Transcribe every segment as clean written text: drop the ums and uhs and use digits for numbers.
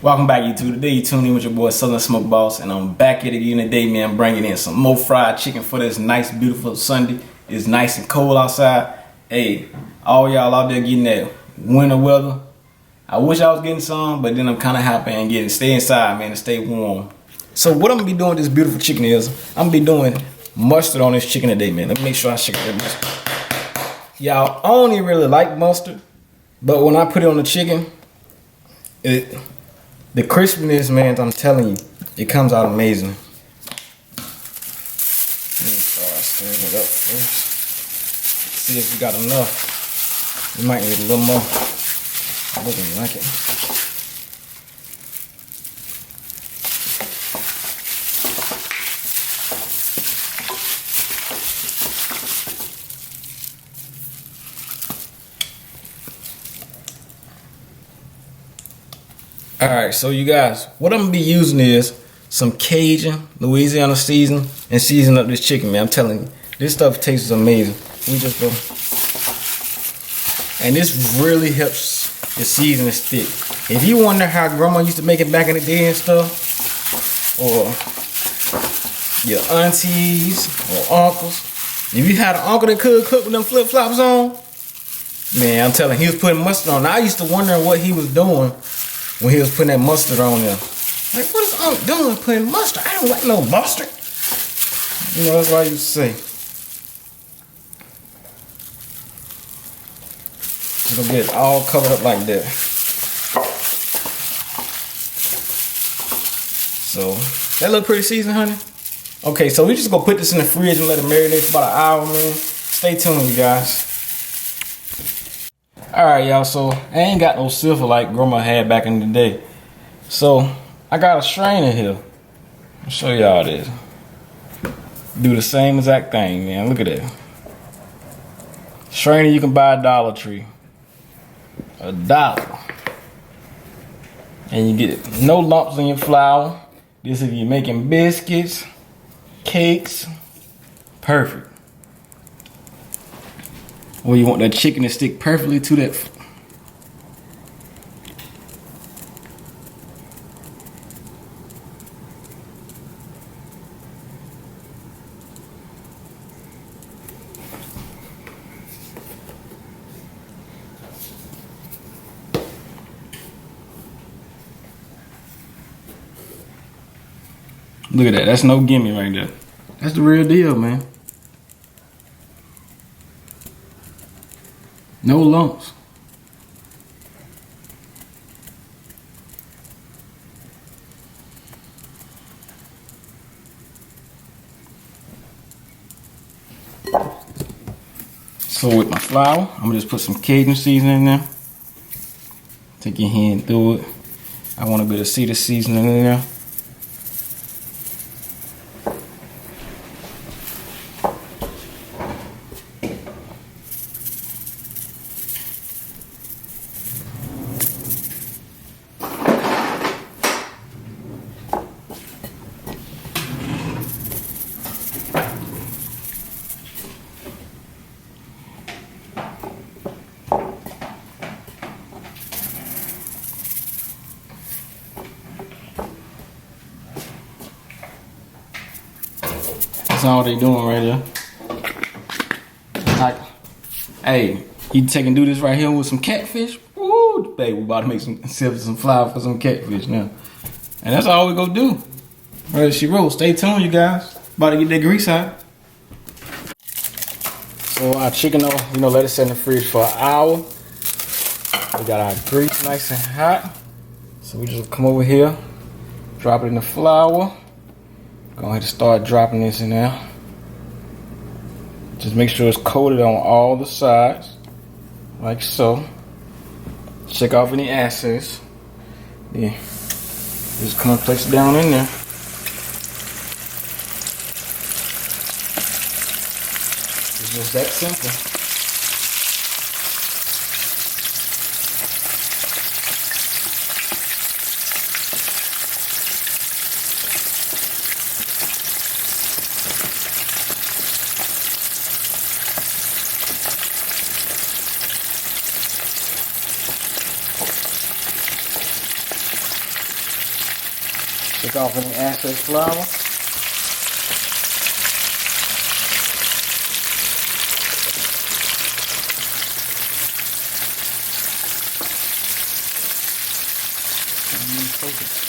Welcome back, YouTube. Today you tuned in with your boy Southern Smoke Boss, and I'm back at it again today, man, bringing in some more fried chicken for this nice, beautiful Sunday. It's nice and cold outside. Hey, all y'all out there getting that winter weather. I wish I was getting some, but then I'm kind of happy and stay inside, man, and stay warm. So what I'm gonna be doing with this beautiful chicken is I'm gonna be doing mustard on this chicken today, man. Let me make sure I shake that mustard. Y'all, I don't even really like mustard, but when I put it on the chicken, the crispiness, man, I'm telling you, it comes out amazing. Let me start stirring it up first. See if we got enough. We might need a little more. Looking like it. Alright, so you guys, what I'm gonna be using is some Cajun Louisiana season up this chicken, man. I'm telling you, this stuff tastes amazing. We just go, and this really helps the seasoning stick. If you wonder how grandma used to make it back in the day and stuff, or your aunties or uncles, if you had an uncle that could cook with them flip-flops on, man, I'm telling you, he was putting mustard on. I used to wonder what he was doing when he was putting that mustard on there. Like, what is Unc doing putting mustard? I don't like no mustard. You know, that's what I used to say. It'll get it all covered up like that. So, that look pretty seasoned, honey? Okay, so we just gonna put this in the fridge and let it marinate for about an hour, man. Stay tuned, you guys. Alright, y'all, so I ain't got no silver like grandma had back in the day. So I got a strainer here. I'll show y'all this. Do the same exact thing, man. Look at that. Strainer you can buy at Dollar Tree. $1. And you get no lumps in your flour. This if you're making biscuits, cakes. Perfect. Or you want that chicken to stick perfectly to that. Look at that. That's no gimme right there. That's the real deal, man. No lumps. So with my flour, I'm gonna just put some Cajun seasoning in there. Take your hand through it. I want a bit of cedar seasoning in there. That's all they doing right there. Like, hey, you take and do this right here with some catfish. Woo, baby, we about to make some flour for some catfish now. And that's all we gonna do. Alright, she roll. Stay tuned, you guys. About to get that grease out. So our chicken, let it sit in the fridge for an hour. We got our grease nice and hot. So we just come over here, drop it in the flour. Go ahead and start dropping this in there. Just make sure it's coated on all the sides, like so. Check off any excess. Yeah, just come and place it down in there. It's just that simple. Take off any excess flour. And cook it.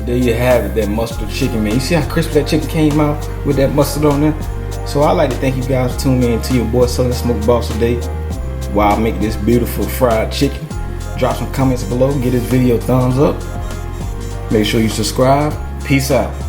There you have it, that mustard chicken, man. You see how crispy that chicken came out with that mustard on there? So I'd like to thank you guys for tuning in to your boy Southern Smoke Boss today while I make this beautiful fried chicken. Drop some comments below, give this video a thumbs up. Make sure you subscribe. Peace out.